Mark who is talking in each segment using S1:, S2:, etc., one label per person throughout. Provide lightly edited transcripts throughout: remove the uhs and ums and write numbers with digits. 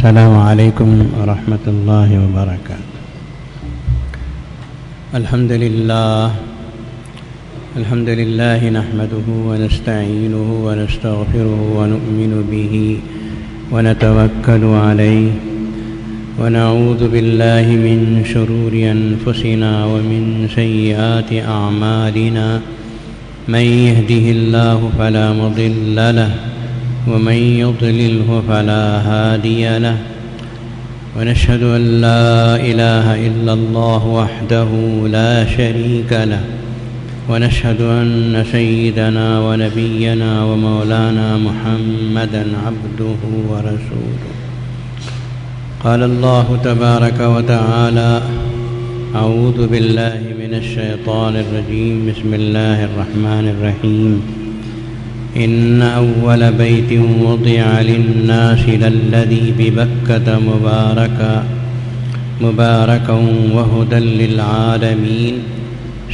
S1: السلام علیکم ورحمۃ اللہ وبرکاتہ۔ الحمد للہ نحمده ونستعینه ونستغفره ونؤمن به ونتوکل علیہ ونعوذ باللہ من شرور انفسنا ومن سیئات اعمالنا من يهده الله فلا مضل له ومن يضلله فلا هادي له ونشهد أن لا إله إلا الله وحده لا شريك له ونشهد أن سيدنا ونبينا ومولانا محمدا عبده ورسوله قال الله تبارك وتعالى أعوذ بالله من الشيطان الرجيم بسم الله الرحمن الرحيم إن أول بيت وضع للناس للذي ببكة مباركا وهدى للعالمين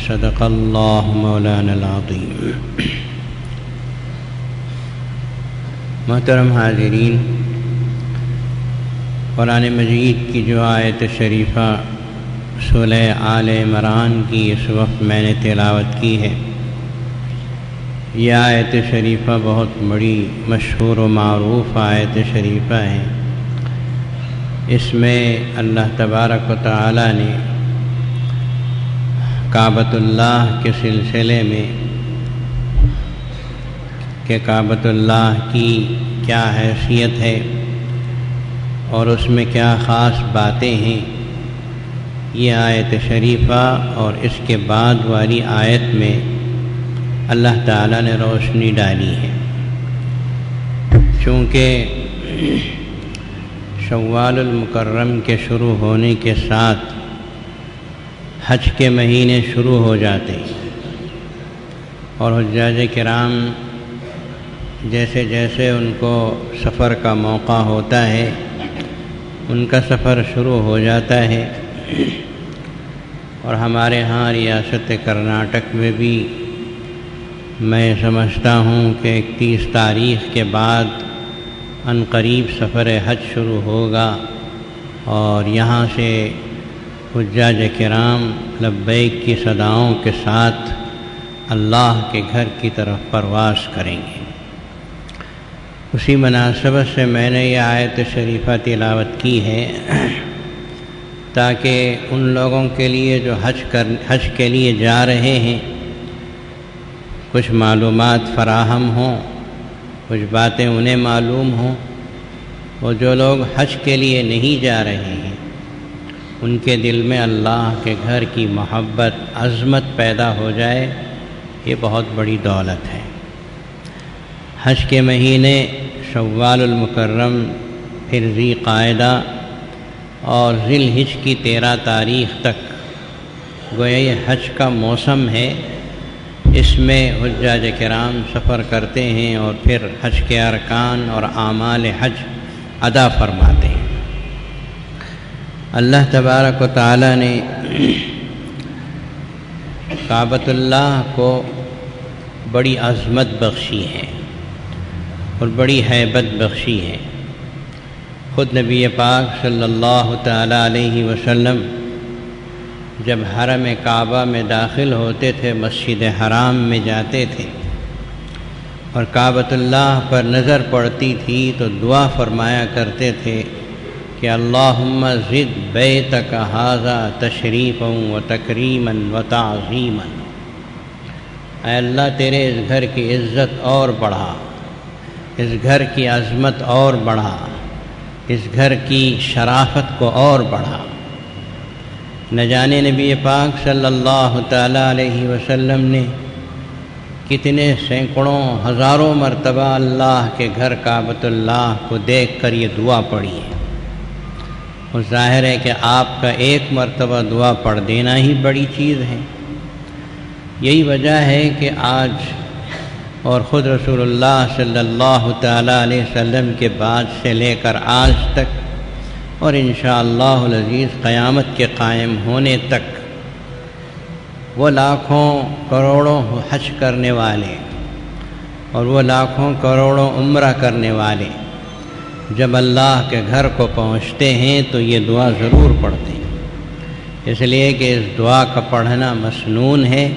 S1: صدق الله مولانا العظيم۔ محترم حاضرین، قرآن مجید کی جو آیت شریفہ سورہ آل عمران کی اس وقت میں نے تلاوت کی ہے، یہ آیت شریفہ بہت بڑی مشہور و معروف آیت شریفہ ہے۔ اس میں اللہ تبارک و تعالی نے کعبۃ اللہ کے سلسلے میں کہ کعبۃ اللہ کی کیا حیثیت ہے اور اس میں کیا خاص باتیں ہیں، یہ آیت شریفہ اور اس کے بعد والی آیت میں اللہ تعالیٰ نے روشنی ڈالی ہے۔ چونکہ شوال المکرم کے شروع ہونے کے ساتھ حج کے مہینے شروع ہو جاتے ہیں، اور حجاج کرام جیسے جیسے ان کو سفر کا موقع ہوتا ہے ان کا سفر شروع ہو جاتا ہے۔ اور ہمارے ہاں ریاست کرناٹک میں بھی میں سمجھتا ہوں کہ 31 تاریخ کے بعد عنقریب سفر حج شروع ہوگا، اور یہاں سے حجاج کرام لبیک کی صداؤں کے ساتھ اللہ کے گھر کی طرف پرواز کریں گے۔ اسی مناسبت سے میں نے یہ آیت شریفہ تلاوت کی ہے تاکہ ان لوگوں کے لیے جو حج کے لیے جا رہے ہیں کچھ معلومات فراہم ہوں، کچھ باتیں انہیں معلوم ہوں، اور جو لوگ حج کے لیے نہیں جا رہے ہیں ان کے دل میں اللہ کے گھر کی محبت، عظمت پیدا ہو جائے، یہ بہت بڑی دولت ہے۔ حج کے مہینے شوال المکرم، پھر ذی قعدہ اور ذی الحج کی 13 تاریخ تک گویا یہ حج کا موسم ہے۔ اس میں حجاج کرام سفر کرتے ہیں اور پھر حج کے ارکان اور اعمال حج ادا فرماتے ہیں۔ اللہ تبارک و تعالی نے کعبۃ اللہ کو بڑی عظمت بخشی ہے اور بڑی ہیبت بخشی ہے۔ خود نبی پاک صلی اللہ تعالی علیہ وسلم جب حرم کعبہ میں داخل ہوتے تھے، مسجد حرام میں جاتے تھے اور کعبۃ اللہ پر نظر پڑتی تھی تو دعا فرمایا کرتے تھے کہ اللہم زد بیتک ھذا تشریفا و تکریما و تعظیما، اے اللہ تیرے اس گھر کی عزت اور بڑھا، اس گھر کی عظمت اور بڑھا، اس گھر کی شرافت کو اور بڑھا۔ نہ جانے نبی پاک صلی اللہ تعالی علیہ وسلم نے کتنے سینکڑوں ہزاروں مرتبہ اللہ کے گھر کعبۃ اللہ کو دیکھ کر یہ دعا پڑھی ہے، اور ظاہر ہے کہ آپ کا ایک مرتبہ دعا پڑھ دینا ہی بڑی چیز ہے۔ یہی وجہ ہے کہ آج اور خود رسول اللہ صلی اللہ تعالی علیہ وسلم کے بعد سے لے کر آج تک اور انشاءاللہ العزیز قیامت کے قائم ہونے تک وہ لاکھوں کروڑوں حج کرنے والے اور وہ لاکھوں کروڑوں عمرہ کرنے والے جب اللہ کے گھر کو پہنچتے ہیں تو یہ دعا ضرور پڑھتے ہیں، اس لیے کہ اس دعا کا پڑھنا مسنون ہے،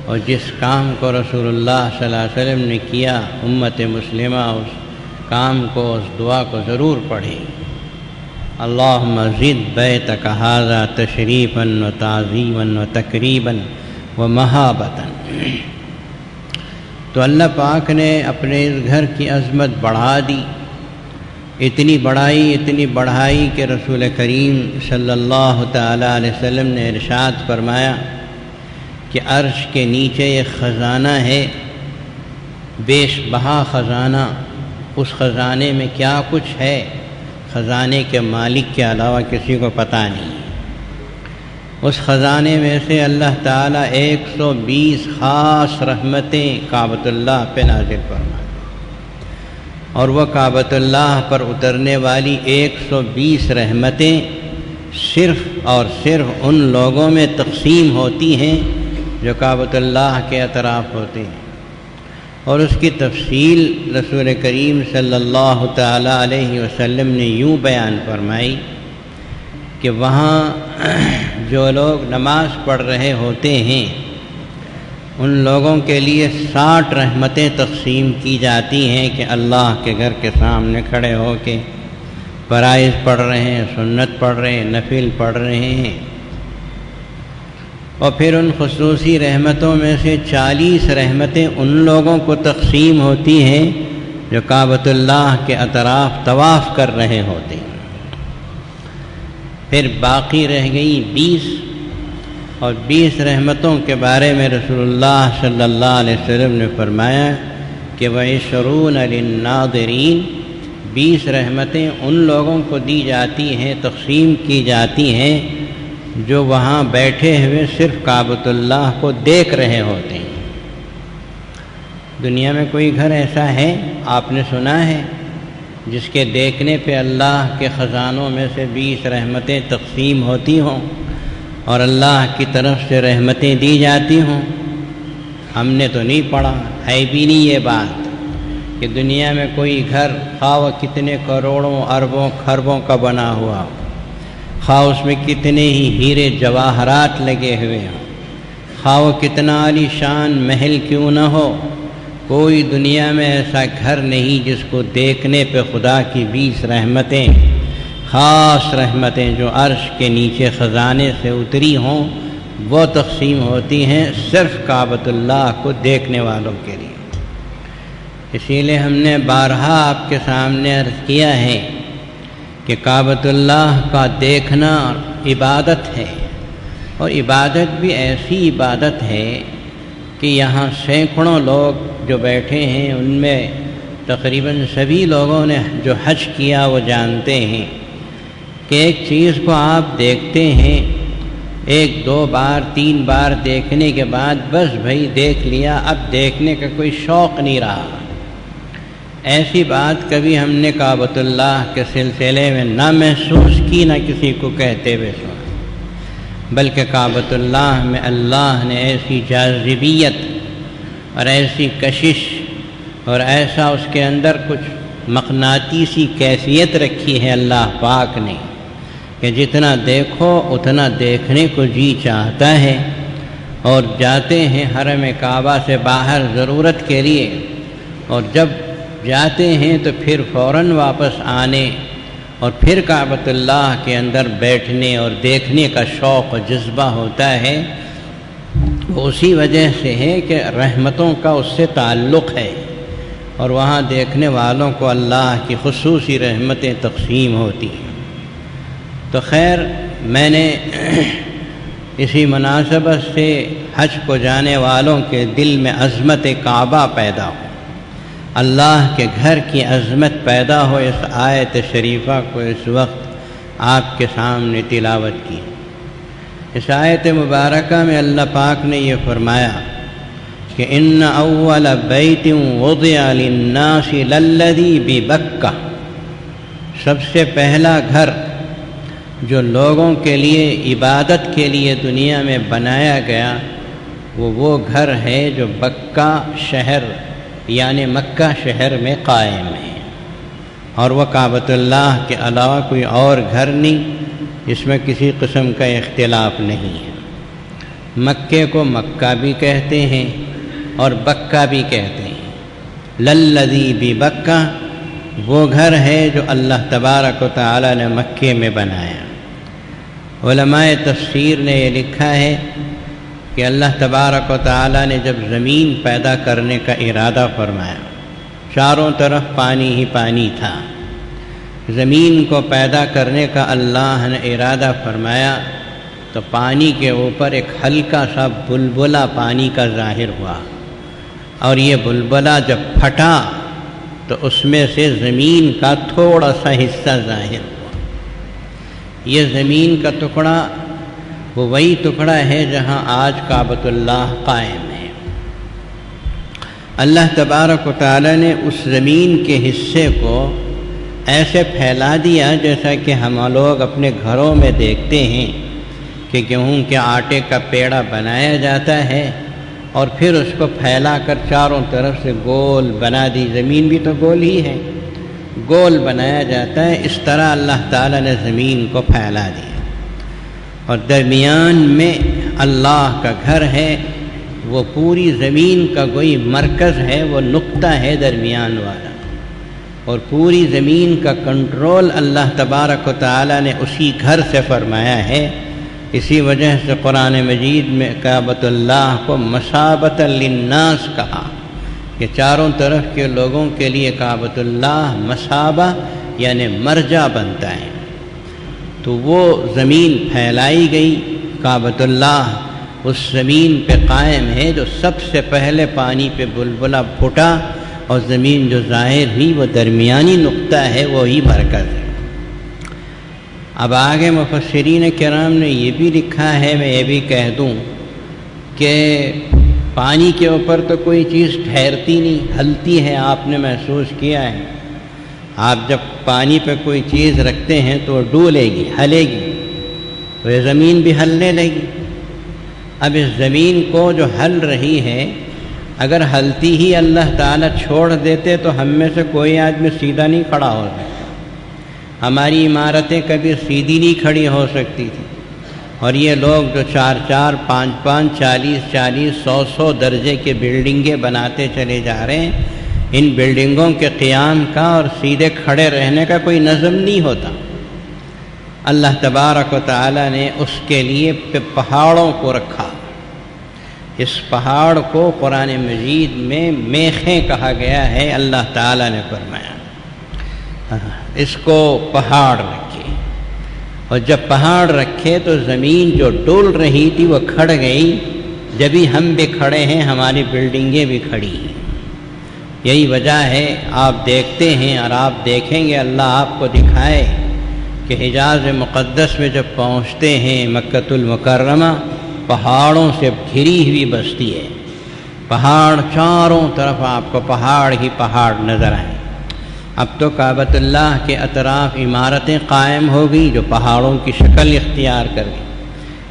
S1: اور جس کام کو رسول اللہ صلی اللہ علیہ وسلم نے کیا امت مسلمہ اس کام کو، اس دعا کو ضرور پڑھے۔ اللہم زد بیتک ھذا تشریفا و تعظیما و تکریما و محابتا۔ تو اللہ پاک نے اپنے اس گھر کی عظمت بڑھا دی، اتنی بڑھائی کہ رسول کریم صلی اللہ تعالیٰ علیہ وسلم نے ارشاد فرمایا کہ عرش کے نیچے ایک خزانہ ہے، بیش بہا خزانہ، اس خزانے میں کیا کچھ ہے خزانے کے مالک کے علاوہ کسی کو پتہ نہیں۔ اس خزانے میں سے اللہ تعالیٰ 120 خاص رحمتیں کعبۃ اللہ پہ نازل فرمائے، اور وہ کعبۃ اللہ پر اترنے والی 120 رحمتیں صرف اور صرف ان لوگوں میں تقسیم ہوتی ہیں جو کعبۃ اللہ کے اطراف ہوتے ہیں۔ اور اس کی تفصیل رسول کریم صلی اللہ تعالیٰ علیہ وسلم نے یوں بیان فرمائی کہ وہاں جو لوگ نماز پڑھ رہے ہوتے ہیں ان لوگوں کے لیے 60 رحمتیں تقسیم کی جاتی ہیں کہ اللہ کے گھر کے سامنے کھڑے ہو کے فرائض پڑھ رہے ہیں، سنت پڑھ رہے ہیں، نفل پڑھ رہے ہیں۔ اور پھر ان خصوصی رحمتوں میں سے 40 رحمتیں ان لوگوں کو تقسیم ہوتی ہیں جو کعبۃ اللہ کے اطراف طواف کر رہے ہوتے ہیں۔ پھر باقی رہ گئی 20، اور 20 رحمتوں کے بارے میں رسول اللہ صلی اللہ علیہ وسلم نے فرمایا کہ وَعِشْرُونَ لِلنَّاظِرِينَ، 20 رحمتیں ان لوگوں کو دی جاتی ہیں، تقسیم کی جاتی ہیں جو وہاں بیٹھے ہوئے صرف کعبۃ اللہ کو دیکھ رہے ہوتے ہیں۔ دنیا میں کوئی گھر ایسا ہے آپ نے سنا ہے جس کے دیکھنے پہ اللہ کے خزانوں میں سے 20 رحمتیں تقسیم ہوتی ہوں اور اللہ کی طرف سے رحمتیں دی جاتی ہوں؟ ہم نے تو نہیں پڑھا، ہے بھی نہیں یہ بات کہ دنیا میں کوئی گھر خواہ وہ کتنے کروڑوں اربوں خربوں کا بنا ہوا ہو، خواہ اس میں کتنے ہی ہیرے جواہرات لگے ہوئے ہوں، خواہ وہ کتنا عالی شان محل کیوں نہ ہو، کوئی دنیا میں ایسا گھر نہیں جس کو دیکھنے پہ خدا کی 20 رحمتیں، خاص رحمتیں جو عرش کے نیچے خزانے سے اتری ہوں وہ تقسیم ہوتی ہیں صرف کعبۃ اللہ کو دیکھنے والوں کے لیے۔ اسی لیے ہم نے بارہا آپ کے سامنے عرض کیا ہے کہ کعبۃ اللہ کا دیکھنا عبادت ہے، اور عبادت بھی ایسی عبادت ہے کہ یہاں سینکڑوں لوگ جو بیٹھے ہیں ان میں تقریباً سبھی لوگوں نے جو حج کیا وہ جانتے ہیں کہ ایک چیز کو آپ دیکھتے ہیں 1 2 بار 3 بار دیکھنے کے بعد بس بھائی دیکھ لیا، اب دیکھنے کا کوئی شوق نہیں رہا۔ ایسی بات کبھی ہم نے کعبۃ اللہ کے سلسلے میں نہ محسوس کی نہ کسی کو کہتے ہوئے سنا، بلکہ کعبۃ اللہ میں اللہ نے ایسی جاذبیت اور ایسی کشش اور ایسا اس کے اندر کچھ مقناطیسی کیفیت رکھی ہے اللہ پاک نے کہ جتنا دیکھو اتنا دیکھنے کو جی چاہتا ہے۔ اور جاتے ہیں حرم کعبہ سے باہر ضرورت کے لیے، اور جب جاتے ہیں تو پھر فوراً واپس آنے اور پھر کعبۃ اللہ کے اندر بیٹھنے اور دیکھنے کا شوق و جذبہ ہوتا ہے، وہ اسی وجہ سے ہے کہ رحمتوں کا اس سے تعلق ہے، اور وہاں دیکھنے والوں کو اللہ کی خصوصی رحمتیں تقسیم ہوتی ہیں۔ تو خیر، میں نے اسی مناسبت سے حج کو جانے والوں کے دل میں عظمت کعبہ پیدا ہو، اللہ کے گھر کی عظمت پیدا ہو، اس آیت شریفہ کو اس وقت آپ کے سامنے تلاوت کی۔ اس آیت مبارکہ میں اللہ پاک نے یہ فرمایا کہ ان اول بیت وضع للناس للذی ببکہ، سب سے پہلا گھر جو لوگوں کے لیے عبادت کے لیے دنیا میں بنایا گیا وہ گھر ہے جو بکہ شہر یعنی مکہ شہر میں قائم ہے۔ اور وہ کعبۃ اللہ کے علاوہ کوئی اور گھر نہیں جس میں کسی قسم کا اختلاف نہیں ہے۔ مکے کو مکہ بھی کہتے ہیں اور بکہ بھی کہتے ہیں۔ للذی ببکہ وہ گھر ہے جو اللہ تبارک و تعالی نے مکے میں بنایا۔ علماء تفسیر نے یہ لکھا ہے کہ اللہ تبارک و تعالی نے جب زمین پیدا کرنے کا ارادہ فرمایا، چاروں طرف پانی ہی پانی تھا، زمین کو پیدا کرنے کا اللہ نے ارادہ فرمایا تو پانی کے اوپر ایک ہلکا سا بلبلہ پانی کا ظاہر ہوا، اور یہ بلبلہ جب پھٹا تو اس میں سے زمین کا تھوڑا سا حصہ ظاہر ہوا۔ یہ زمین کا ٹکڑا وہ وہی ٹکڑا ہے جہاں آج کعبۃ اللہ قائم ہے۔ اللہ تبارک و تعالی نے اس زمین کے حصے کو ایسے پھیلا دیا جیسا کہ ہم لوگ اپنے گھروں میں دیکھتے ہیں کہ گیہوں کے آٹے کا پیڑا بنایا جاتا ہے اور پھر اس کو پھیلا کر چاروں طرف سے گول بنا دی، زمین بھی تو گول ہی ہے، گول بنایا جاتا ہے، اس طرح اللہ تعالیٰ نے زمین کو پھیلا دیا، اور درمیان میں اللہ کا گھر ہے، وہ پوری زمین کا کوئی مرکز ہے، وہ نقطہ ہے درمیان والا، اور پوری زمین کا کنٹرول اللہ تبارک و تعالیٰ نے اسی گھر سے فرمایا ہے۔ اسی وجہ سے قرآن مجید میں کعبۃ اللہ کو مثابۃ للناس کہا کہ چاروں طرف کے لوگوں کے لیے کعبۃ اللہ مثابہ یعنی مرجع بنتا ہے۔ تو وہ زمین پھیلائی گئی، کعبۃ اللہ اس زمین پہ قائم ہے جو سب سے پہلے پانی پہ بلبلہ پھوٹا، اور زمین جو ظاہر ہوئی وہ درمیانی نقطہ ہے، وہی مرکز ہے۔ اب آگے مفسرین کرام نے یہ بھی لکھا ہے، میں یہ بھی کہہ دوں کہ پانی کے اوپر تو کوئی چیز ٹھہرتی نہیں، ہلتی ہے، آپ نے محسوس کیا ہے۔ آپ جب پانی پہ کوئی چیز رکھتے ہیں تو وہ ڈولے گی، ہلے گی، تو یہ زمین بھی ہلنے لگی۔ اب اس زمین کو جو ہل رہی ہے، اگر ہلتی ہی اللہ تعالیٰ چھوڑ دیتے تو ہم میں سے کوئی آدمی سیدھا نہیں کھڑا ہو سکتا، ہماری عمارتیں کبھی سیدھی نہیں کھڑی ہو سکتی تھی، اور یہ لوگ جو 4-4 5-5 40-40 100 درجے کے بلڈنگیں بناتے چلے جا رہے ہیں، ان بلڈنگوں کے قیام کا اور سیدھے کھڑے رہنے کا کوئی نظم نہیں ہوتا۔ اللہ تبارک و تعالیٰ نے اس کے لیے پہاڑوں کو رکھا۔ اس پہاڑ کو قرآن مجید میں میخیں کہا گیا ہے، اللہ تعالیٰ نے فرمایا اس کو پہاڑ رکھے، اور جب پہاڑ رکھے تو زمین جو ڈول رہی تھی وہ کھڑ گئی، جبھی ہم بھی کھڑے ہیں، ہماری بلڈنگیں بھی کھڑی ہیں۔ یہی وجہ ہے، آپ دیکھتے ہیں اور آپ دیکھیں گے، اللہ آپ کو دکھائے کہ حجاز مقدس میں جب پہنچتے ہیں، مکۃ المکرمہ پہاڑوں سے گھری ہوئی بستی ہے، پہاڑ چاروں طرف آپ کو پہاڑ ہی پہاڑ نظر آئیں۔ اب تو کعبۃ اللہ کے اطراف عمارتیں قائم ہو گئی جو پہاڑوں کی شکل اختیار کر گئی،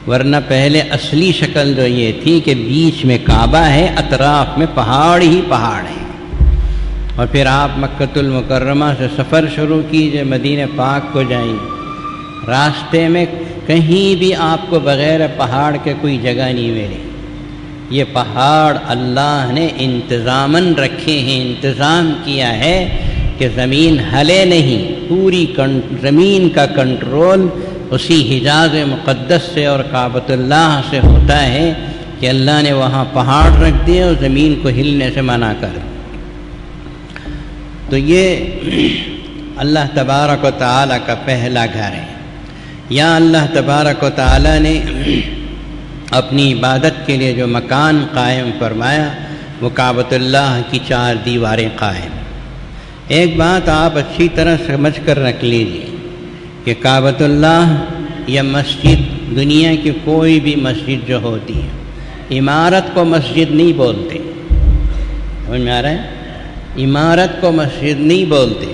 S1: ورنہ پہلے اصلی شکل جو یہ تھی کہ بیچ میں کعبہ ہے، اطراف میں پہاڑ ہی پہاڑ ہیں۔ اور پھر آپ مکۃ المکرمہ سے سفر شروع کیجئے، مدینہ پاک کو جائیں، راستے میں کہیں بھی آپ کو بغیر پہاڑ کے کوئی جگہ نہیں ملے۔ یہ پہاڑ اللہ نے انتظاماً رکھے ہیں، انتظام کیا ہے کہ زمین ہلے نہیں، پوری زمین کا کنٹرول اسی حجاز مقدس سے اور کعبۃ اللہ سے ہوتا ہے کہ اللہ نے وہاں پہاڑ رکھ دیے اور زمین کو ہلنے سے منع کر۔ تو یہ اللہ تبارک و تعالیٰ کا پہلا گھر ہے۔ یا اللہ تبارک و تعالیٰ نے اپنی عبادت کے لیے جو مکان قائم فرمایا وہ کعبۃ اللہ کی 4 دیواریں قائم۔ ایک بات آپ اچھی طرح سمجھ کر رکھ لیجیے کہ کعبۃ اللہ یا مسجد، دنیا کی کوئی بھی مسجد جو ہوتی ہے، عمارت کو مسجد نہیں بولتے، سمجھ میں آ رہا ہے؟ عمارت کو مسجد نہیں بولتے،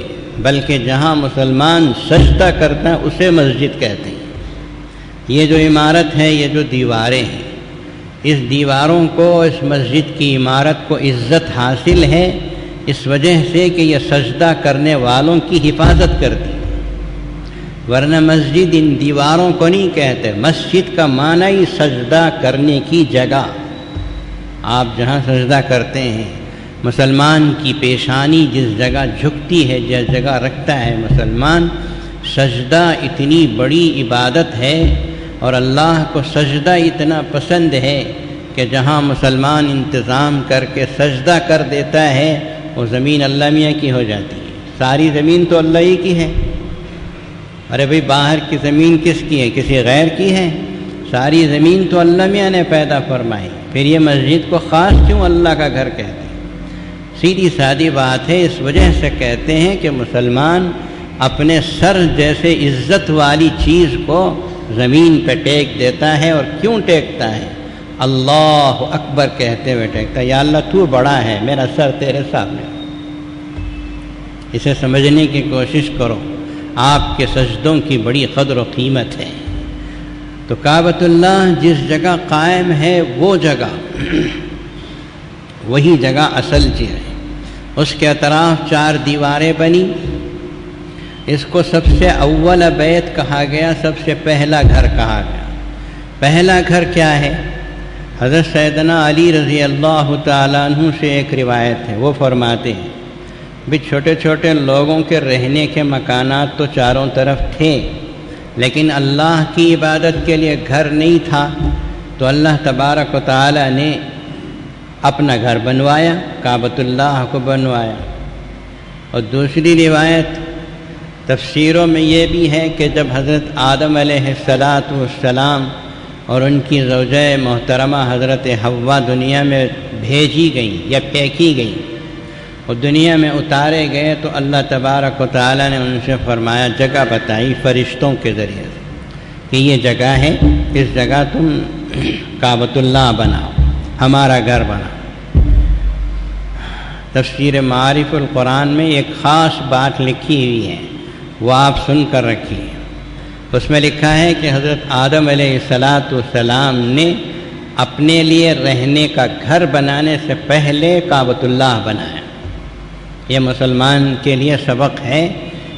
S1: بلکہ جہاں مسلمان سجدہ کرتا ہے اسے مسجد کہتے ہیں۔ یہ جو عمارت ہے، یہ جو دیواریں ہیں، اس دیواروں کو، اس مسجد کی عمارت کو عزت حاصل ہے اس وجہ سے کہ یہ سجدہ کرنے والوں کی حفاظت کرتی، ورنہ مسجد ان دیواروں کو نہیں کہتے، مسجد کا معنی ہی سجدہ کرنے کی جگہ۔ آپ جہاں سجدہ کرتے ہیں، مسلمان کی پیشانی جس جگہ جھکتی ہے، جس جگہ رکھتا ہے مسلمان، سجدہ اتنی بڑی عبادت ہے، اور اللہ کو سجدہ اتنا پسند ہے کہ جہاں مسلمان انتظام کر کے سجدہ کر دیتا ہے وہ زمین اللہ میاں کی ہو جاتی ہے۔ ساری زمین تو اللہ ہی کی ہے، ارے بھئی باہر کی زمین کس کی ہے؟ کسی غیر کی ہے؟ ساری زمین تو اللہ میاں نے پیدا فرمائی، پھر یہ مسجد کو خاص کیوں اللہ کا گھر کہتے ہیں؟ سیدھی سادی بات ہے، اس وجہ سے کہتے ہیں کہ مسلمان اپنے سر جیسے عزت والی چیز کو زمین پہ ٹیک دیتا ہے، اور کیوں ٹیکتا ہے؟ اللہ اکبر کہتے ہوئے ٹیکتا ہے، یا اللہ تو بڑا ہے، میرا سر تیرے سامنے۔ اسے سمجھنے کی کوشش کرو، آپ کے سجدوں کی بڑی قدر و قیمت ہے۔ تو کعبۃ اللہ جس جگہ قائم ہے وہ جگہ وہی جگہ اصل چیز ہے۔ اس کے اطراف 4 دیواریں بنی، اس کو سب سے اول بیت کہا گیا، سب سے پہلا گھر کہا گیا۔ پہلا گھر کیا ہے؟ حضرت سیدنا علی رضی اللہ تعالیٰ عنہ سے ایک روایت ہے، وہ فرماتے ہیں بھی چھوٹے چھوٹے لوگوں کے رہنے کے مکانات تو چاروں طرف تھے، لیکن اللہ کی عبادت کے لیے گھر نہیں تھا، تو اللہ تبارک و تعالیٰ نے اپنا گھر بنوایا، کعبۃ اللہ کو بنوایا۔ اور دوسری روایت تفسیروں میں یہ بھی ہے کہ جب حضرت آدم علیہ السلام اور ان کی زوجہ محترمہ حضرت حوا دنیا میں بھیجی گئیں یا پھینکی گئیں اور دنیا میں اتارے گئے، تو اللہ تبارک و تعالیٰ نے ان سے فرمایا، جگہ بتائی فرشتوں کے ذریعے سے کہ یہ جگہ ہے، اس جگہ تم کعبۃ اللہ بناؤ، ہمارا گھر بناؤ۔ تفسیر معارف القرآن میں ایک خاص بات لکھی ہوئی ہے، وہ آپ سن کر رکھیے۔ اس میں لکھا ہے کہ حضرت آدم علیہ السلام نے اپنے لیے رہنے کا گھر بنانے سے پہلے کعبۃ اللہ بنایا۔ یہ مسلمان کے لیے سبق ہے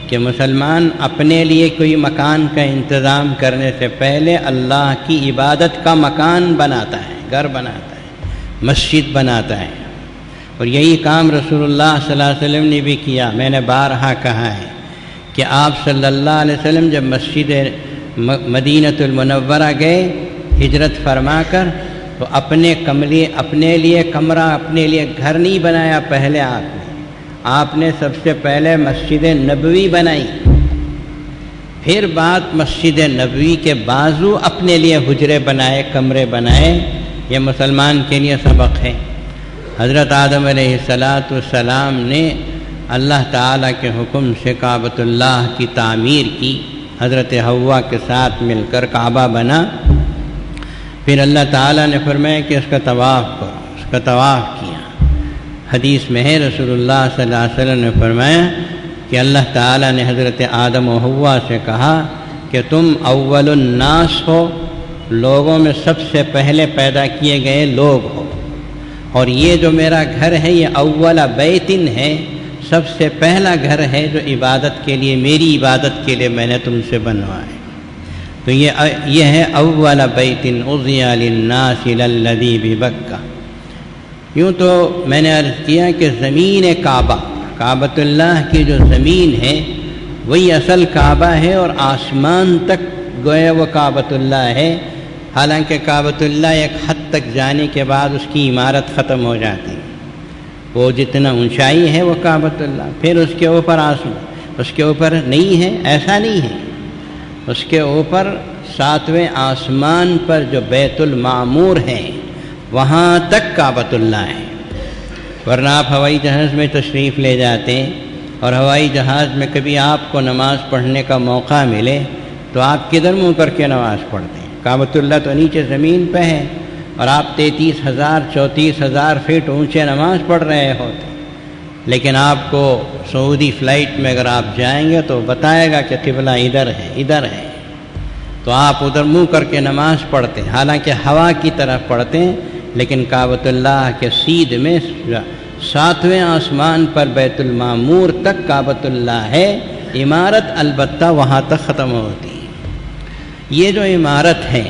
S1: کہ مسلمان اپنے لیے کوئی مکان کا انتظام کرنے سے پہلے اللہ کی عبادت کا مکان بناتا ہے، گھر بناتا ہے، مسجد بناتا ہے۔ اور یہی کام رسول اللہ صلی اللہ علیہ وسلم نے بھی کیا۔ میں نے بارہا کہا ہے کہ آپ صلی اللہ علیہ وسلم جب مسجد مدینۃ المنورہ گئے ہجرت فرما کر، تو اپنے لیے کمرہ، اپنے لیے گھر نہیں بنایا، پہلے آپ نے سب سے پہلے مسجد نبوی بنائی، پھر بعد مسجد نبوی کے بازو اپنے لیے حجرے بنائے، کمرے بنائے۔ یہ مسلمان کے لیے سبق ہے۔ حضرت آدم علیہ السلام نے اللہ تعالیٰ کے حکم سے کعبۃ اللہ کی تعمیر کی، حضرت حوا کے ساتھ مل کر کعبہ بنا۔ پھر اللہ تعالیٰ نے فرمایا کہ اس کا طواف کرو، اس کا طواف کیا۔ حدیث میں ہے رسول اللہ صلی اللہ علیہ وسلم نے فرمایا کہ اللہ تعالیٰ نے حضرت آدم و حوا سے کہا کہ تم اول الناس ہو، لوگوں میں سب سے پہلے پیدا کیے گئے لوگ ہو، اور یہ جو میرا گھر ہے یہ اول بیتن ہے، سب سے پہلا گھر ہے جو عبادت کے لیے، میری عبادت کے لیے میں نے تم سے بنوایا۔ تو یہ ہے اول بیت اضیٰ للناس للذی ببکہ۔ یوں تو میں نے عرض کیا کہ زمین کعبہ، کعبۃ اللہ کی جو زمین ہے وہی اصل کعبہ ہے، اور آسمان تک گویا وہ کعبۃ اللہ ہے۔ حالانکہ کعبۃ اللہ ایک حد تک جانے کے بعد اس کی عمارت ختم ہو جاتی ہے، وہ جتنا اونچائی ہے وہ کعبۃ اللہ، پھر اس کے اوپر آسمان، اس کے اوپر نہیں ہے، ایسا نہیں ہے، اس کے اوپر 7ویں آسمان پر جو بیت المعمور ہے وہاں تک کعبۃ اللہ ہے۔ ورنہ آپ ہوائی جہاز میں تشریف لے جاتے ہیں، اور ہوائی جہاز میں کبھی آپ کو نماز پڑھنے کا موقع ملے تو آپ کدھر منہ کر کے نماز پڑھتے ہیں؟ کعبۃ اللہ تو نیچے زمین پہ ہے، اور آپ 33,000 34,000 فٹ اونچے نماز پڑھ رہے ہوتے، لیکن آپ کو سعودی فلائٹ میں اگر آپ جائیں گے تو بتائے گا کہ قبلہ ادھر ہے، ادھر ہے، تو آپ ادھر منہ کر کے نماز پڑھتے ہیں، حالانکہ ہوا کی طرف پڑھتے ہیں، لیکن کعبۃ اللہ کے سیدھ میں 7ویں آسمان پر بیت المعمور تک کعبۃ اللہ ہے، عمارت البتہ وہاں تک ختم ہوتی ہے۔ یہ جو عمارت ہے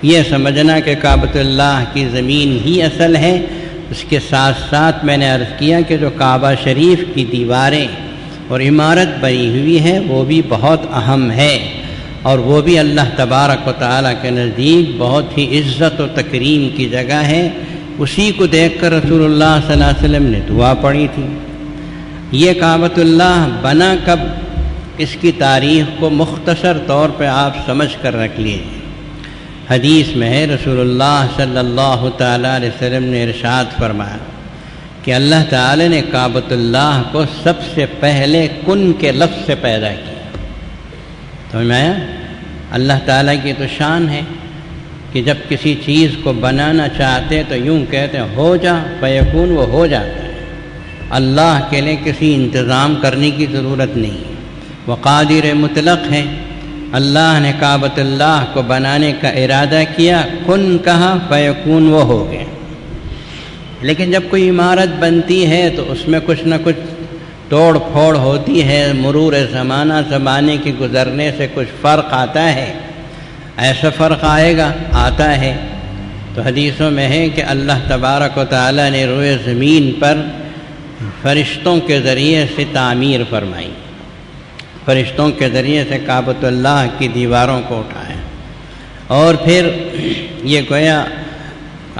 S1: یہ سمجھنا کہ کعبۃ اللہ کی زمین ہی اصل ہے۔ اس کے ساتھ ساتھ میں نے عرض کیا کہ جو کعبہ شریف کی دیواریں اور عمارت بنی ہوئی ہے وہ بھی بہت اہم ہے، اور وہ بھی اللہ تبارک و تعالیٰ کے نزدیک بہت ہی عزت و تکریم کی جگہ ہے۔ اسی کو دیکھ کر رسول اللہ صلی اللہ علیہ وسلم نے دعا پڑھی تھی۔ یہ کعبۃ اللہ بنا کب، اس کی تاریخ کو مختصر طور پہ آپ سمجھ کر رکھ لیجیے۔ حدیث میں ہے رسول اللہ صلی اللہ تعالیٰ علیہ وسلم نے ارشاد فرمایا کہ اللہ تعالی نے کعبۃ اللہ کو سب سے پہلے کن کے لفظ سے پیدا کیا۔ تو میں اللہ تعالیٰ کی تو شان ہے کہ جب کسی چیز کو بنانا چاہتے تو یوں کہتے ہیں ہو جا فیکون، وہ ہو جاتا ہے۔ اللہ کے لیے کسی انتظام کرنے کی ضرورت نہیں، وہ قادر مطلق ہے۔ اللہ نے کعبۃ اللہ کو بنانے کا ارادہ کیا، کن کہا فیکون، وہ ہو گیا۔ لیکن جب کوئی عمارت بنتی ہے تو اس میں کچھ نہ کچھ توڑ پھوڑ ہوتی ہے، مرور زمانے کے گزرنے سے کچھ فرق آتا ہے۔ ایسا فرق آئے گا، آتا ہے۔ تو حدیثوں میں ہے کہ اللہ تبارک و تعالیٰ نے روئے زمین پر فرشتوں کے ذریعے سے تعمیر فرمائی، فرشتوں کے ذریعے سے کعبۃ اللہ کی دیواروں کو اٹھایا، اور پھر یہ گویا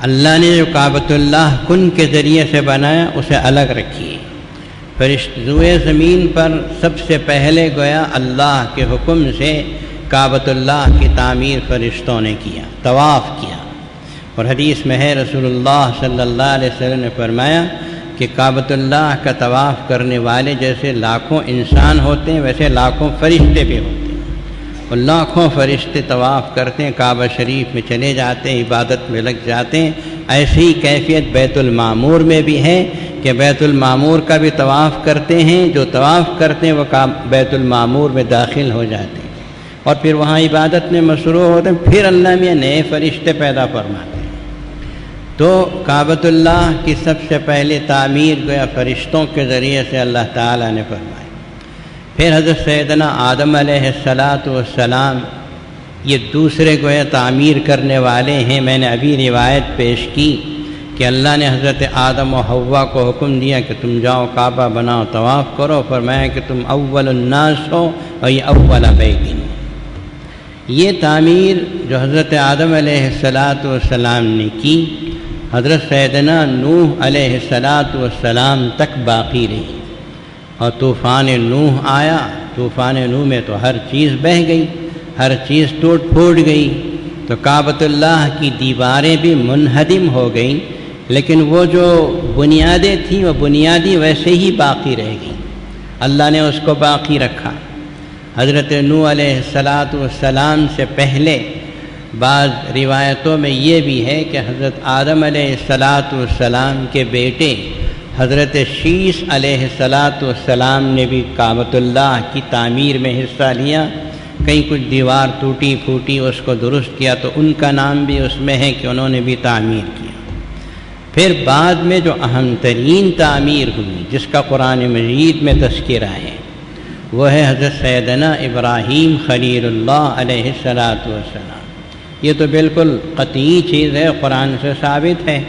S1: اللہ نے جو کعبۃ اللہ کن کے ذریعے سے بنایا اسے الگ رکھی۔ روئے زمین پر سب سے پہلے گویا اللہ کے حکم سے کعبۃ اللہ کی تعمیر فرشتوں نے کیا، طواف کیا۔ اور حدیث میں ہے رسول اللہ صلی اللہ علیہ وسلم نے فرمایا کہ کعبۃ اللہ کا طواف کرنے والے جیسے لاکھوں انسان ہوتے ہیں ویسے لاکھوں فرشتے بھی ہوتے ہیں، اور لاکھوں فرشتے طواف کرتے ہیں، کعبہ شریف میں چلے جاتے ہیں، عبادت میں لگ جاتے ہیں۔ ایسی کیفیت بیت المعمور میں بھی ہے کہ بیت المعمور کا بھی طواف کرتے ہیں، جو طواف کرتے ہیں وہ بیت المعمور میں داخل ہو جاتے ہیں اور پھر وہاں عبادت میں مصروف ہوتے ہیں، پھر اللہ میں نئے فرشتے پیدا فرماتے ہیں۔ تو کعبۃ اللہ کی سب سے پہلے تعمیر گویا فرشتوں کے ذریعے سے اللہ تعالیٰ نے فرمائی۔ پھر حضرت سیدنا آدم علیہ السلام یہ دوسرے گویا تعمیر کرنے والے ہیں۔ میں نے ابھی روایت پیش کی کہ اللہ نے حضرت آدم و حوا کو حکم دیا کہ تم جاؤ کعبہ بناؤ، طواف کرو، فرمایا کہ تم اول الناس ہو اور یہ اول بیت۔ یہ تعمیر جو حضرت آدم علیہ السلام نے کی حضرت سیدنا نوح علیہ السلام تک باقی رہی، اور طوفان نوح آیا، طوفان نوح میں تو ہر چیز بہہ گئی، ہر چیز ٹوٹ پھوٹ گئی، تو کعبۃ اللہ کی دیواریں بھی منہدم ہو گئیں، لیکن وہ جو بنیادیں تھیں وہ بنیادی ویسے ہی باقی رہ گئیں، اللہ نے اس کو باقی رکھا۔ حضرت نوح علیہ السلام سے پہلے بعض روایتوں میں یہ بھی ہے کہ حضرت آدم علیہ السلام کے بیٹے حضرت شیش علیہ السلام نے بھی کعبۃ اللہ کی تعمیر میں حصہ لیا۔ کہیں کچھ دیوار ٹوٹی پھوٹی اس کو درست کیا تو ان کا نام بھی اس میں ہے کہ انہوں نے بھی تعمیر کیا۔ پھر بعد میں جو اہم ترین تعمیر ہوئی جس کا قرآن مجید میں تذکرہ ہے وہ ہے حضرت سیدنا ابراہیم خلیل اللہ علیہ السلام۔ یہ تو بالکل قطعی چیز ہے، قرآن سے ثابت ہے۔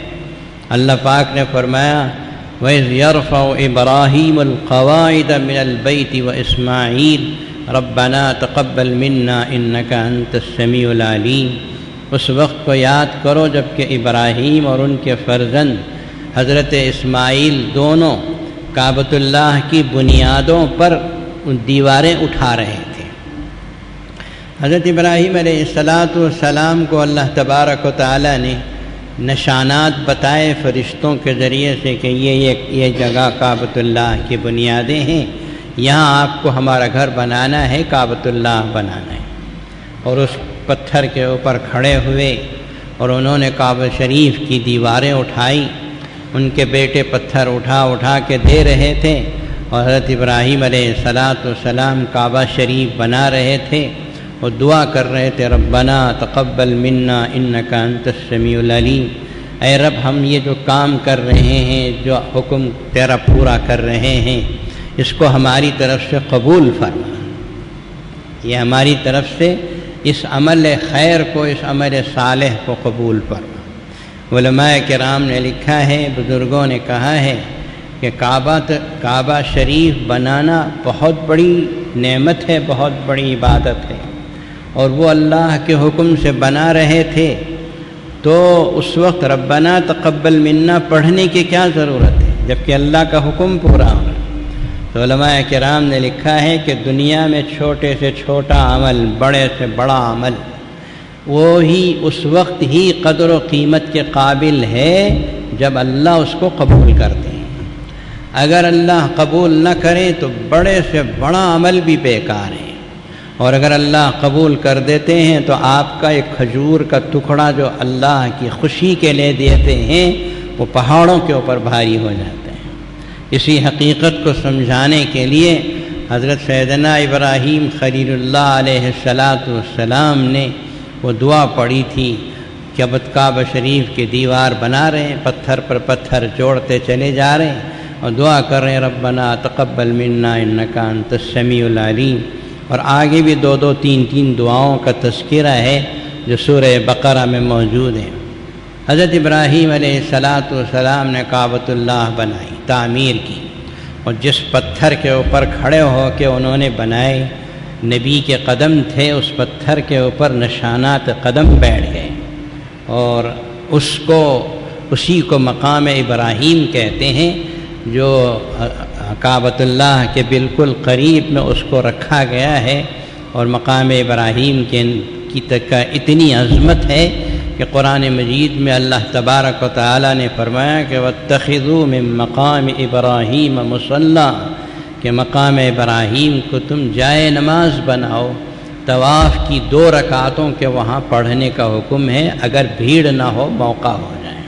S1: اللہ پاک نے فرمایا وَإِذْ يَرْفَعُ إِبْرَاهِيمُ الْقَوَاعِدَ مِنَ الْبَيْتِ وَإِسْمَاعِيلُ رَبَّنَا تَقَبَّلْ مِنَّا إِنَّكَ أَنْتَ السَّمِيعُ الْعَلِيمُ۔ اس وقت کو یاد کرو جب کہ ابراہیم اور ان کے فرزند حضرت اسماعیل دونوں کعبۃ اللہ کی بنیادوں پر دیواریں اٹھا رہے تھے۔ حضرت ابراہیم علیہ السلام کو اللہ تبارک و تعالیٰ نے نشانات بتائے فرشتوں کے ذریعے سے کہ یہ جگہ کعبۃ اللہ کی بنیادیں ہیں، یہاں آپ کو ہمارا گھر بنانا ہے، کعبۃ اللہ بنانا ہے۔ اور اس پتھر کے اوپر کھڑے ہوئے اور انہوں نے کعبہ شریف کی دیواریں اٹھائی، ان کے بیٹے پتھر اٹھا کے دے رہے تھے، اور حضرت ابراہیم علیہ السلام کعبہ شریف بنا رہے تھے اور دعا کر رہے تھے ربنا تقبل منا انک انت السمیع العلیم۔ اے رب ہم یہ جو کام کر رہے ہیں، جو حکم تیرا پورا کر رہے ہیں، اس کو ہماری طرف سے قبول فرما، یہ ہماری طرف سے اس عمل خیر کو، اس عمل صالح کو قبول فرما۔ علماء کرام نے لکھا ہے، بزرگوں نے کہا ہے کہ کعبہ شریف بنانا بہت بڑی نعمت ہے، بہت بڑی عبادت ہے، اور وہ اللہ کے حکم سے بنا رہے تھے، تو اس وقت ربنا تقبل منا پڑھنے کی کیا ضرورت ہے جبکہ اللہ کا حکم پورا ہو۔ تو علماء کرام نے لکھا ہے کہ دنیا میں چھوٹے سے چھوٹا عمل، بڑے سے بڑا عمل، وہی اس وقت ہی قدر و قیمت کے قابل ہے جب اللہ اس کو قبول کرتے ہیں۔ اگر اللہ قبول نہ کرے تو بڑے سے بڑا عمل بھی بیکار ہے، اور اگر اللہ قبول کر دیتے ہیں تو آپ کا ایک کھجور کا ٹکڑا جو اللہ کی خوشی کے لیے دیتے ہیں وہ پہاڑوں کے اوپر بھاری ہو جاتا ہے۔ اسی حقیقت کو سمجھانے کے لیے حضرت سیدنا ابراہیم خلیل اللہ علیہ السلام نے وہ دعا پڑھی تھی کہ اب کعبہ شریف کی دیوار بنا رہے ہیں، پتھر پر پتھر جوڑتے چلے جا رہے ہیں اور دعا کر رہے ہیں ربنا تقبل منا انک انت السمیع العلیم، اور آگے بھی دو تین دعاؤں کا تذکرہ ہے جو سورہ بقرہ میں موجود ہیں۔ حضرت ابراہیم علیہ السلام نے کعبۃ اللہ بنائی، تعمیر کی، اور جس پتھر کے اوپر کھڑے ہو کے انہوں نے بنائے، نبی کے قدم تھے، اس پتھر کے اوپر نشانات قدم بیٹھ گئے، اور اسی کو مقام ابراہیم کہتے ہیں، جو کعبۃ اللہ کے بالکل قریب میں اس کو رکھا گیا ہے۔ اور مقام ابراہیم کی اتنی عظمت ہے کہ قرآن مجید میں اللہ تبارک و تعالی نے فرمایا کہ وَاتَّخِذُوا مِن مَّقَامِ إِبْرَاهِيمَ مُصَلًّى، کہ مقام ابراہیم کو تم جائے نماز بناؤ، طواف کی 2 رکعتوں کے وہاں پڑھنے کا حکم ہے، اگر بھیڑ نہ ہو، موقع ہو جائے۔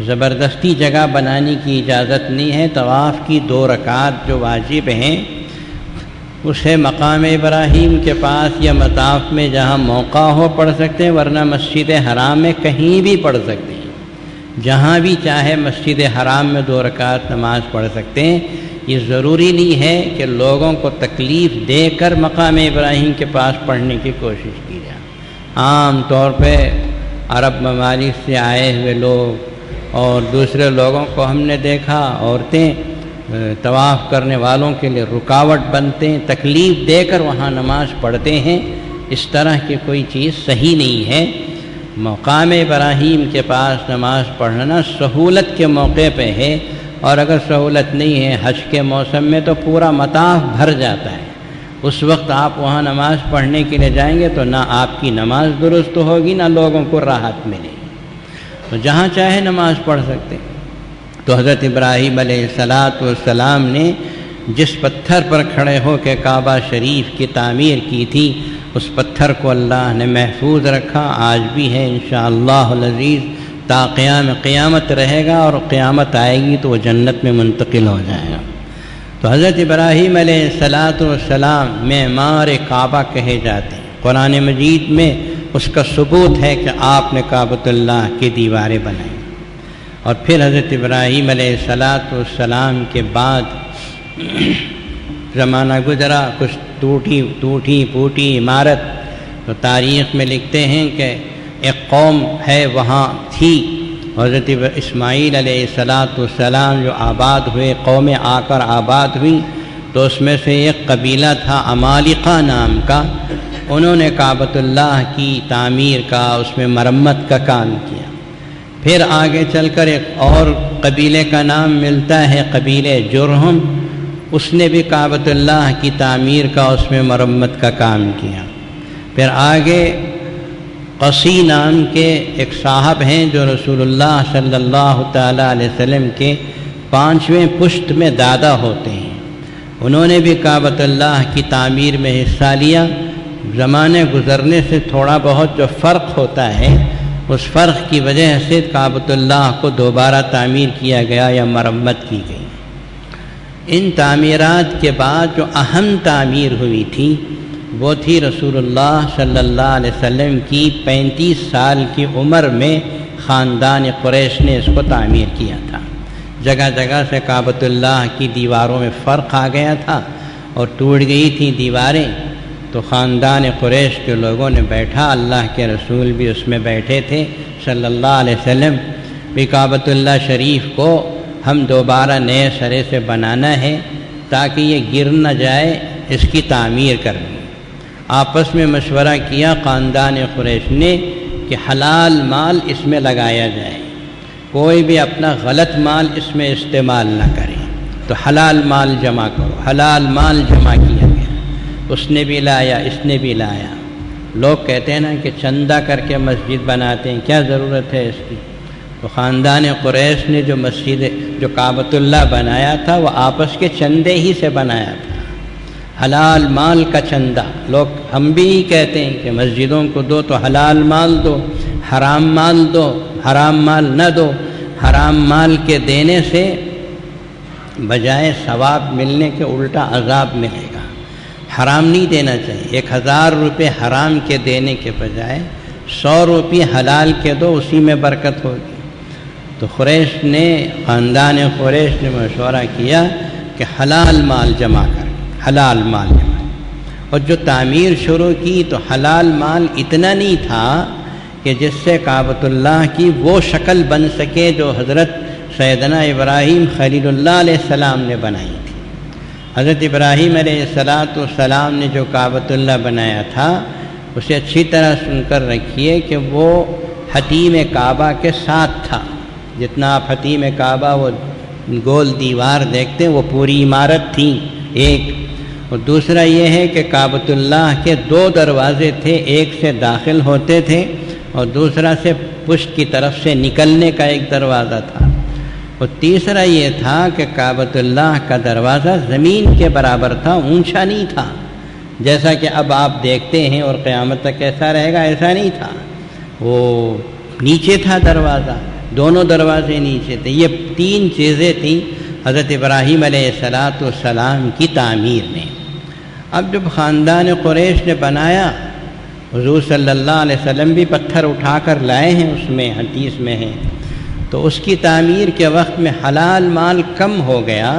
S1: زبردستی جگہ بنانے کی اجازت نہیں ہے، طواف کی 2 رکعات جو واجب ہیں اسے مقام ابراہیم کے پاس یا مطاف میں جہاں موقع ہو پڑھ سکتے ہیں، ورنہ مسجد حرام میں کہیں بھی پڑھ سکتے ہیں، جہاں بھی چاہے مسجد حرام میں 2 رکعت نماز پڑھ سکتے ہیں۔ یہ ضروری نہیں ہے کہ لوگوں کو تکلیف دے کر مقام ابراہیم کے پاس پڑھنے کی کوشش کی جائے۔ عام طور پہ عرب ممالک سے آئے ہوئے لوگ اور دوسرے لوگوں کو ہم نے دیکھا، عورتیں طواف کرنے والوں کے لیے رکاوٹ بنتے ہیں، تکلیف دے کر وہاں نماز پڑھتے ہیں۔ اس طرح کی کوئی چیز صحیح نہیں ہے۔ مقام ابراہیم کے پاس نماز پڑھنا سہولت کے موقع پہ ہے، اور اگر سہولت نہیں ہے، حج کے موسم میں تو پورا مطاف بھر جاتا ہے، اس وقت آپ وہاں نماز پڑھنے کے لیے جائیں گے تو نہ آپ کی نماز درست ہوگی، نہ لوگوں کو راحت ملے گی۔ تو جہاں چاہے نماز پڑھ سکتے۔ تو حضرت ابراہیم علیہ السلام نے جس پتھر پر کھڑے ہو کے کعبہ شریف کی تعمیر کی تھی، اس پتھر کو اللہ نے محفوظ رکھا، آج بھی ہے انشاءاللہ العزیز، تا قیامت رہے گا، اور قیامت آئے گی تو وہ جنت میں منتقل ہو جائے گا۔ تو حضرت ابراہیم علیہ السلام معمار کعبہ کہے جاتے ہیں۔ قرآن مجید میں اس کا ثبوت ہے کہ آپ نے کعبۃ اللہ کی دیواریں بنائیں۔ اور پھر حضرت ابراہیم علیہ السلام کے بعد زمانہ گزرا، کچھ ٹوٹی پھوٹی عمارت، تو تاریخ میں لکھتے ہیں کہ ایک قوم ہے وہاں تھی، حضرت اسماعیل علیہ السلام جو آباد ہوئے، قومیں آ کر آباد ہوئی، تو اس میں سے ایک قبیلہ تھا عمالقہ نام کا، انہوں نے کعبۃ اللہ کی تعمیر کا، اس میں مرمت کا کام کیا۔ پھر آگے چل کر ایک اور قبیلے کا نام ملتا ہے، قبیلہ جرہم، اس نے بھی کعبۃ اللہ کی تعمیر کا، اس میں مرمت کا کام کیا۔ پھر آگے قصی نام کے ایک صاحب ہیں جو رسول اللہ صلی اللہ تعالیٰ علیہ وسلم کے 5ویں پشت میں دادا ہوتے ہیں، انہوں نے بھی کعبۃ اللہ کی تعمیر میں حصہ لیا۔ زمانے گزرنے سے تھوڑا بہت جو فرق ہوتا ہے، اس فرق کی وجہ سے کعبۃ اللہ کو دوبارہ تعمیر کیا گیا یا مرمت کی گئی۔ ان تعمیرات کے بعد جو اہم تعمیر ہوئی تھی وہ تھی رسول اللہ صلی اللہ علیہ وسلم کی 35 سال کی عمر میں خاندان قریش نے اس کو تعمیر کیا تھا۔ جگہ جگہ سے کعبۃ اللہ کی دیواروں میں فرق آ گیا تھا اور ٹوٹ گئی تھیں دیواریں، تو خاندان قریش کے لوگوں نے بیٹھا، اللہ کے رسول بھی اس میں بیٹھے تھے صلی اللہ علیہ وسلم، بھی کعبۃ اللہ شریف کو ہم دوبارہ نئے سرے سے بنانا ہے تاکہ یہ گر نہ جائے، اس کی تعمیر کرنی۔ آپس میں مشورہ کیا خاندان قریش نے کہ حلال مال اس میں لگایا جائے، کوئی بھی اپنا غلط مال اس میں استعمال نہ کرے، تو حلال مال جمع کرو۔ حلال مال جمع کیا گیا، اس نے بھی لایا، اس نے بھی لایا۔ لوگ کہتے ہیں نا کہ چندہ کر کے مسجد بناتے ہیں، کیا ضرورت ہے اس کی؟ تو خاندان قریش نے جو کعبۃ اللہ بنایا تھا وہ آپس کے چندے ہی سے بنایا تھا، حلال مال کا چندہ۔ لوگ ہم بھی کہتے ہیں کہ مسجدوں کو دو تو حلال مال دو، حرام مال دو، حرام مال نہ دو۔ حرام مال کے دینے سے بجائے ثواب ملنے کے الٹا عذاب ملے گا۔ حرام نہیں دینا چاہیے۔ 1000 روپے حرام کے دینے کے بجائے 100 روپے حلال کے دو، اسی میں برکت ہوگی۔ تو خاندان قریش نے مشورہ کیا کہ حلال مال جمع کر، حلال مال جمع۔ اور جو تعمیر شروع کی تو حلال مال اتنا نہیں تھا کہ جس سے کعبۃ اللہ کی وہ شکل بن سکے جو حضرت سیدنا ابراہیم خلیل اللہ علیہ السلام نے بنائی تھی۔ حضرت ابراہیم علیہ السلام نے جو کعبۃ اللہ بنایا تھا اسے اچھی طرح سن کر رکھیے کہ وہ حتیم کعبہ کے ساتھ تھا۔ جتنا آپ حتیم کعبہ وہ گول دیوار دیکھتے ہیں وہ پوری عمارت تھی ایک۔ اور دوسرا یہ ہے کہ کعبۃ اللہ کے 2 دروازے تھے، ایک سے داخل ہوتے تھے اور دوسرا سے پشت کی طرف سے نکلنے کا ایک دروازہ تھا۔ اور تیسرا یہ تھا کہ کعبۃ اللہ کا دروازہ زمین کے برابر تھا، اونچا نہیں تھا، جیسا کہ اب آپ دیکھتے ہیں اور قیامت تک ایسا رہے گا، ایسا نہیں تھا، وہ نیچے تھا دروازہ، دونوں دروازے نیچے تھے۔ یہ 3 چیزیں تھیں حضرت ابراہیم علیہ السلام کی تعمیر میں۔ اب جب خاندان قریش نے بنایا، حضور صلی اللہ علیہ وسلم بھی پتھر اٹھا کر لائے ہیں، اس میں حدیث میں ہے، تو اس کی تعمیر کے وقت میں حلال مال کم ہو گیا،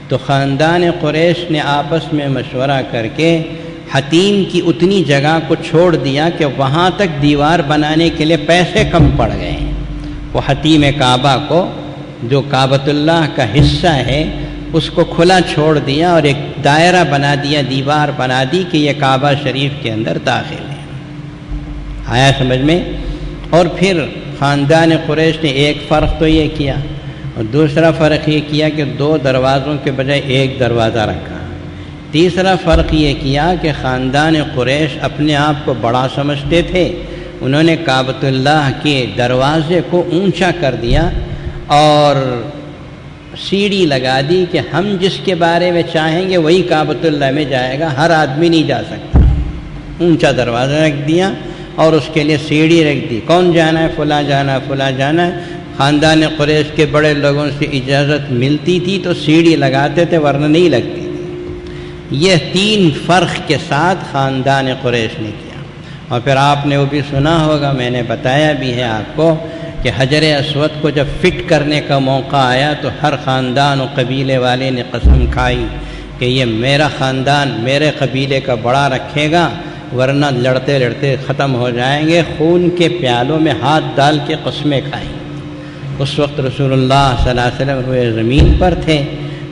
S1: تو خاندان قریش نے آپس میں مشورہ کر کے حتیم کی اتنی جگہ کو چھوڑ دیا کہ وہاں تک دیوار بنانے کے لیے پیسے کم پڑ گئے۔ وہ حتیم کعبہ کو جو کعبۃ اللہ کا حصہ ہے اس کو کھلا چھوڑ دیا اور ایک دائرہ بنا دیا، دیوار بنا دی کہ یہ کعبہ شریف کے اندر داخل ہے۔ آیا سمجھ میں؟ اور پھر خاندان قریش نے ایک فرق تو یہ کیا، اور دوسرا فرق یہ کیا کہ 2 دروازوں کے بجائے 1 دروازہ رکھا۔ تیسرا فرق یہ کیا کہ خاندان قریش اپنے آپ کو بڑا سمجھتے تھے، انہوں نے کعبۃ اللہ کے دروازے کو اونچا کر دیا اور سیڑھی لگا دی کہ ہم جس کے بارے میں چاہیں گے وہی کعبۃ اللہ میں جائے گا، ہر آدمی نہیں جا سکتا۔ اونچا دروازہ رکھ دیا اور اس کے لیے سیڑھی رکھ دی، کون جانا ہے؟ فلاں جانا ہے، فلاں جانا ہے۔ خاندان قریش کے بڑے لوگوں سے اجازت ملتی تھی تو سیڑھی لگاتے تھے، ورنہ نہیں لگتی تھی۔ یہ 3 فرق کے ساتھ خاندان قریش نے کیا۔ اور پھر آپ نے وہ بھی سنا ہوگا، میں نے بتایا بھی ہے آپ کو، کہ حجر اسود کو جب فٹ کرنے کا موقع آیا تو ہر خاندان و قبیلے والے نے قسم کھائی کہ یہ میرا خاندان میرے قبیلے کا بڑا رکھے گا، ورنہ لڑتے لڑتے ختم ہو جائیں گے۔ خون کے پیالوں میں ہاتھ ڈال کے قسمیں کھائیں۔ اس وقت رسول اللہ صلی اللہ علیہ وسلم روئے زمین پر تھے،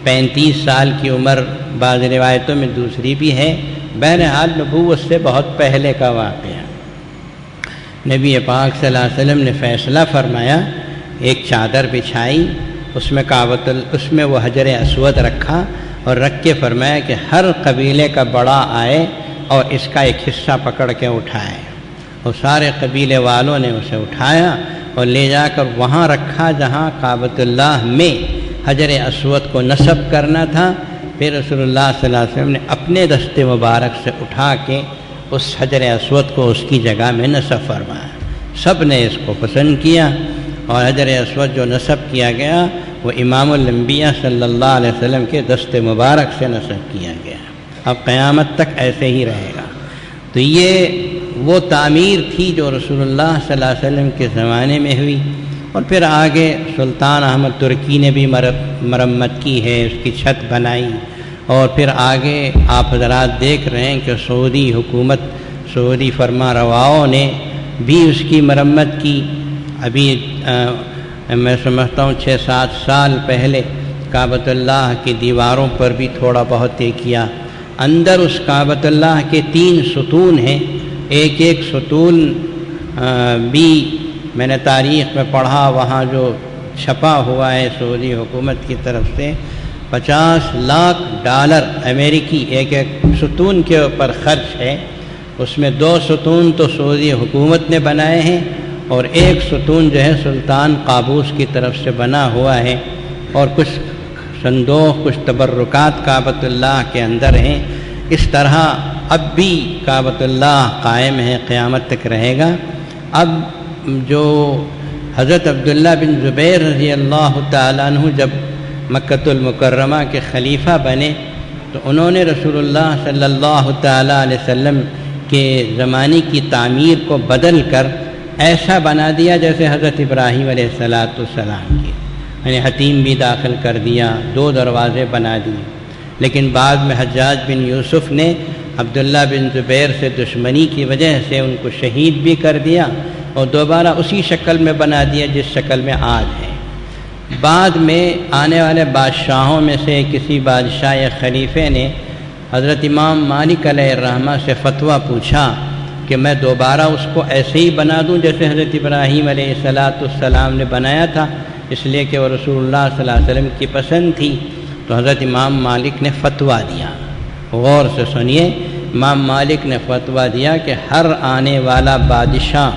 S1: 35 سال کی عمر، بعض روایتوں میں دوسری بھی ہے۔ بہرحال نبوت سے بہت پہلے کا واقعہ۔ نبی پاک صلی اللہ علیہ وسلم نے فیصلہ فرمایا، ایک چادر بچھائی، اس میں وہ حجر اسود رکھا اور رکھ کے فرمایا کہ ہر قبیلے کا بڑا آئے اور اس کا ایک حصہ پکڑ کے اٹھائے۔ اور سارے قبیلے والوں نے اسے اٹھایا اور لے جا کر وہاں رکھا جہاں کعبۃ اللہ میں حجر اسود کو نصب کرنا تھا۔ پھر رسول اللہ صلی اللہ علیہ وسلم نے اپنے دست مبارک سے اٹھا کے اس حجر اسود کو اس کی جگہ میں نصب فرمایا۔ سب نے اس کو پسند کیا اور حجر اسود جو نصب کیا گیا وہ امام الانبیاء صلی اللہ علیہ وسلم کے دست مبارک سے نصب کیا گیا۔ اب قیامت تک ایسے ہی رہے گا۔ تو یہ وہ تعمیر تھی جو رسول اللہ صلی اللہ علیہ وسلم کے زمانے میں ہوئی، اور پھر آگے سلطان احمد ترکی نے بھی مرمت کی ہے، اس کی چھت بنائی، اور پھر آگے آپ حضرات دیکھ رہے ہیں کہ سعودی حکومت، سعودی فرما رواؤں نے بھی اس کی مرمت کی۔ ابھی میں سمجھتا ہوں 6-7 سال پہلے کعبۃ اللہ کی دیواروں پر بھی تھوڑا بہت یہ کیا۔ اندر اس کعبۃ اللہ کے 3 ستون ہیں، ایک ایک ستون بھی میں نے تاریخ میں پڑھا، وہاں جو چھپا ہوا ہے سعودی حکومت کی طرف سے $50 لاکھ امریکی ایک ایک ستون کے اوپر خرچ ہے۔ اس میں 2 ستون تو سعودی حکومت نے بنائے ہیں اور ایک ستون جو ہے سلطان قابوس کی طرف سے بنا ہوا ہے، اور کچھ صندوق، کچھ تبرکات کعبۃ اللہ کے اندر ہیں۔ اس طرح اب بھی کعبۃ اللہ قائم ہے، قیامت تک رہے گا۔ اب جو حضرت عبداللہ بن زبیر رضی اللہ تعالیٰ عنہ جب مکۃ المکرمہ کے خلیفہ بنے تو انہوں نے رسول اللہ صلی اللہ تعالیٰ علیہ وسلم کے زمانے کی تعمیر کو بدل کر ایسا بنا دیا جیسے حضرت ابراہیم علیہ السلام کی، یعنی حتیم بھی داخل کر دیا، 2 دروازے بنا دیے۔ لیکن بعد میں حجاج بن یوسف نے عبداللہ بن زبیر سے دشمنی کی وجہ سے ان کو شہید بھی کر دیا اور دوبارہ اسی شکل میں بنا دیا جس شکل میں آج ہے۔ بعد میں آنے والے بادشاہوں میں سے کسی بادشاہ یا خلیفے نے حضرت امام مالک علیہ الرحمہ سے فتویٰ پوچھا کہ میں دوبارہ اس کو ایسے ہی بنا دوں جیسے حضرت ابراہیم علیہ السلام نے بنایا تھا، اس لیے کہ وہ رسول اللہ صلی اللہ علیہ وسلم کی پسند تھی۔ تو حضرت امام مالک نے فتویٰ دیا، غور سے سنیے، امام مالک نے فتویٰ دیا کہ ہر آنے والا بادشاہ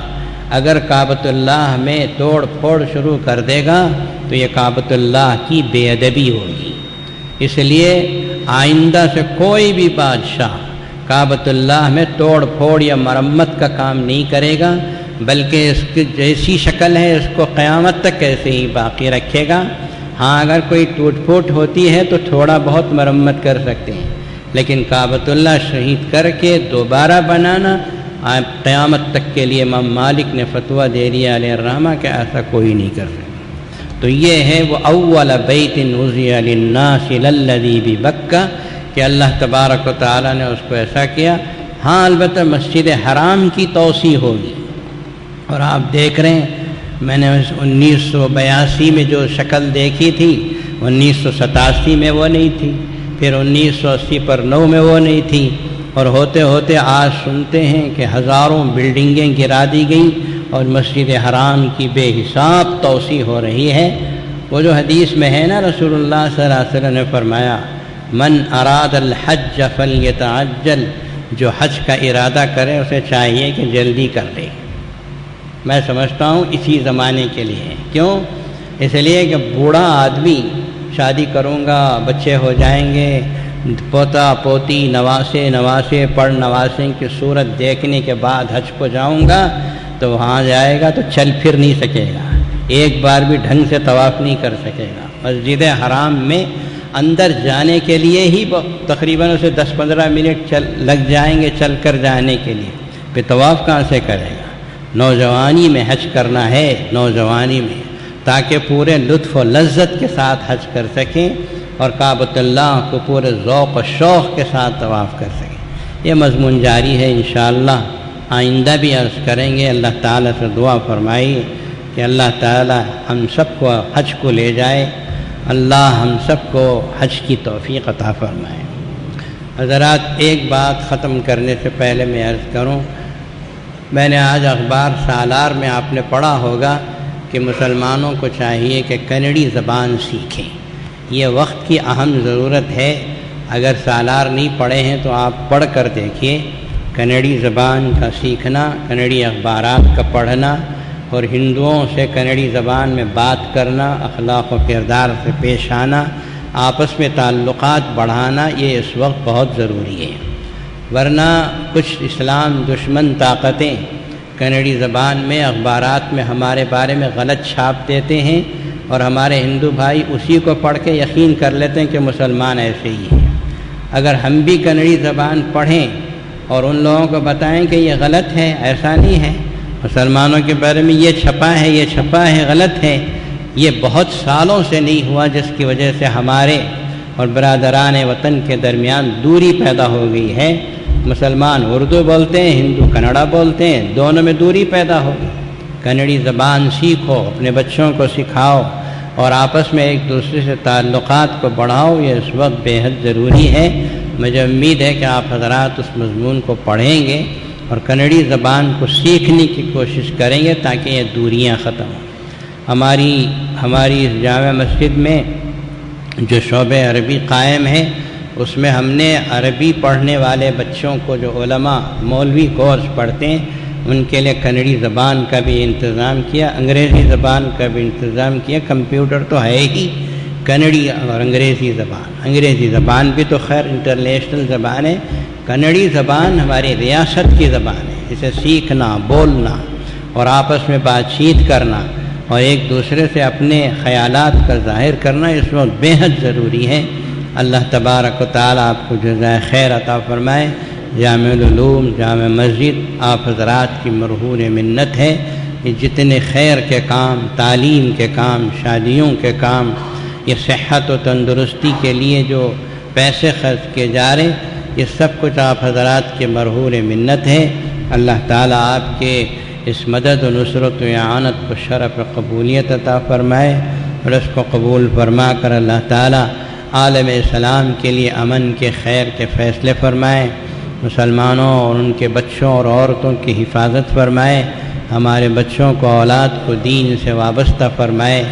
S1: اگر کعبۃ اللہ میں توڑ پھوڑ شروع کر دے گا تو یہ کعبۃ اللہ کی بے ادبی ہوگی، اس لیے آئندہ سے کوئی بھی بادشاہ کعبۃ اللہ میں توڑ پھوڑ یا مرمت کا کام نہیں کرے گا، بلکہ اس کی جیسی شکل ہے اس کو قیامت تک ایسے ہی باقی رکھے گا۔ ہاں اگر کوئی ٹوٹ پھوٹ ہوتی ہے تو تھوڑا بہت مرمت کر سکتے ہیں، لیکن کعبۃ اللہ شہید کر کے دوبارہ بنانا قیامت تک کے لیے امام مالک نے فتویٰ دے دیا علیہ الرحمہ کہ ایسا کوئی نہیں کر سکتا۔ تو یہ ہے وہ اول بیت وضع للناس للذی ببکہ کہ اللہ تبارک و تعالیٰ نے اس کو ایسا کیا۔ ہاں البتہ مسجد حرام کی توسیع ہوگی، اور آپ دیکھ رہے ہیں میں نے 1982 میں جو شکل دیکھی تھی 1987 میں وہ نہیں تھی، پھر 1980 پر 9 میں وہ نہیں تھی، اور ہوتے ہوتے آج سنتے ہیں کہ ہزاروں بلڈنگیں گرا دی گئیں اور مسجد حرام کی بے حساب توسیع ہو رہی ہے۔ وہ جو حدیث میں ہے نا، رسول اللہ صلی اللہ علیہ وسلم نے فرمایا من اراد الحج فلیتعجل، جو حج کا ارادہ کرے اسے چاہیے کہ جلدی کر لے۔ میں سمجھتا ہوں اسی زمانے کے لیے، کیوں؟ اس لیے کہ بوڑھا آدمی شادی کروں گا، بچے ہو جائیں گے، پوتا پوتی نواسے پڑھ نواسے کی صورت دیکھنے کے بعد حج کو جاؤں گا تو وہاں جائے گا تو چل پھر نہیں سکے گا، ایک بار بھی ڈھنگ سے طواف نہیں کر سکے گا۔ مسجد حرام میں اندر جانے کے لیے ہی تقریباً اسے 10-15 منٹ لگ جائیں گے چل کر جانے کے لیے، پھر طواف کہاں سے کرے گا؟ نوجوانی میں حج کرنا ہے، نوجوانی میں، تاکہ پورے لطف و لذت کے ساتھ حج کر سکیں اور کعبۃ اللہ کو پورے ذوق و شوق کے ساتھ طواف کر سکیں۔ یہ مضمون جاری ہے انشاءاللہ، آئندہ بھی عرض کریں گے۔ اللہ تعالیٰ سے دعا فرمائیے کہ اللہ تعالیٰ ہم سب کو حج کو لے جائے، اللہ ہم سب کو حج کی توفیق عطا فرمائے۔ حضرات، ایک بات ختم کرنے سے پہلے میں عرض کروں، میں نے آج اخبار سالار میں آپ نے پڑھا ہوگا کہ مسلمانوں کو چاہیے کہ کنڑی زبان سیکھیں، یہ وقت کی اہم ضرورت ہے۔ اگر سالار نہیں پڑھے ہیں تو آپ پڑھ کر دیکھیے، کنڑی زبان کا سیکھنا، کنڑی اخبارات کا پڑھنا اور ہندوؤں سے کنڑی زبان میں بات کرنا، اخلاق و کردار سے پیش آنا، آپس میں تعلقات بڑھانا، یہ اس وقت بہت ضروری ہے۔ ورنہ کچھ اسلام دشمن طاقتیں کنڑی زبان میں اخبارات میں ہمارے بارے میں غلط چھاپ دیتے ہیں اور ہمارے ہندو بھائی اسی کو پڑھ کے یقین کر لیتے ہیں کہ مسلمان ایسے ہی ہیں۔ اگر ہم بھی کنڑی زبان پڑھیں اور ان لوگوں کو بتائیں کہ یہ غلط ہے، ایسا نہیں ہے، مسلمانوں کے بارے میں یہ چھپا ہے، یہ چھپا ہے، غلط ہے۔ یہ بہت سالوں سے نہیں ہوا، جس کی وجہ سے ہمارے اور برادران وطن کے درمیان دوری پیدا ہو گئی ہے۔ مسلمان اردو بولتے ہیں، ہندو کنڑا بولتے ہیں، دونوں میں دوری پیدا ہو گئی۔ کنڑی زبان سیکھو، اپنے بچوں کو سکھاؤ اور آپس میں ایک دوسرے سے تعلقات کو بڑھاؤ، یہ اس وقت بے حد ضروری ہے۔ مجھے امید ہے کہ آپ حضرات اس مضمون کو پڑھیں گے اور کنڑی زبان کو سیکھنے کی کوشش کریں گے تاکہ یہ دوریاں ختم ہوں۔ ہماری اس جامع مسجد میں جو شعبہ عربی قائم ہے، اس میں ہم نے عربی پڑھنے والے بچوں کو، جو علماء مولوی کورس پڑھتے ہیں، ان کے لیے کنڑی زبان کا بھی انتظام کیا، انگریزی زبان کا بھی انتظام کیا۔ کمپیوٹر تو ہے ہی، کنڑی اور انگریزی زبان بھی تو خیر انٹرنیشنل زبان ہے، کنڑی زبان ہماری ریاست کی زبان ہے۔ اسے سیکھنا، بولنا اور آپس میں بات چیت کرنا اور ایک دوسرے سے اپنے خیالات کا ظاہر کرنا اس وقت بے حد ضروری ہے۔ اللہ تبارک و تعالیٰ آپ کو جزائے خیر عطا فرمائے۔ جامع العلوم جامع مسجد آپ حضرات کی مرہون منت ہے کہ جتنے خیر کے کام، تعلیم کے کام، شادیوں کے کام، یہ صحت و تندرستی کے لیے جو پیسے خرچ کیے جا رہے ہیں، یہ سب کچھ آپ حضرات کے مرہون منت ہے۔ اللہ تعالیٰ آپ کے اس مدد و نصرت و اعانت کو شرف قبولیت عطا فرمائے اور اس کو قبول فرما کر اللہ تعالیٰ عالم اسلام کے لیے امن کے خیر کے فیصلے فرمائے، مسلمانوں اور ان کے بچوں اور عورتوں کی حفاظت فرمائے، ہمارے بچوں کو اولاد کو دین سے وابستہ فرمائے،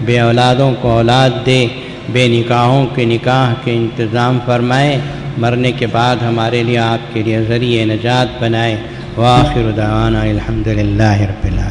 S1: بے اولادوں کو اولاد دے، بے نکاحوں کے نکاح کے انتظام فرمائے، مرنے کے بعد ہمارے لیے آپ کے لیے ذریعہ نجات بنائے۔ وآخر دعوانا الحمد للہ رب العالمین۔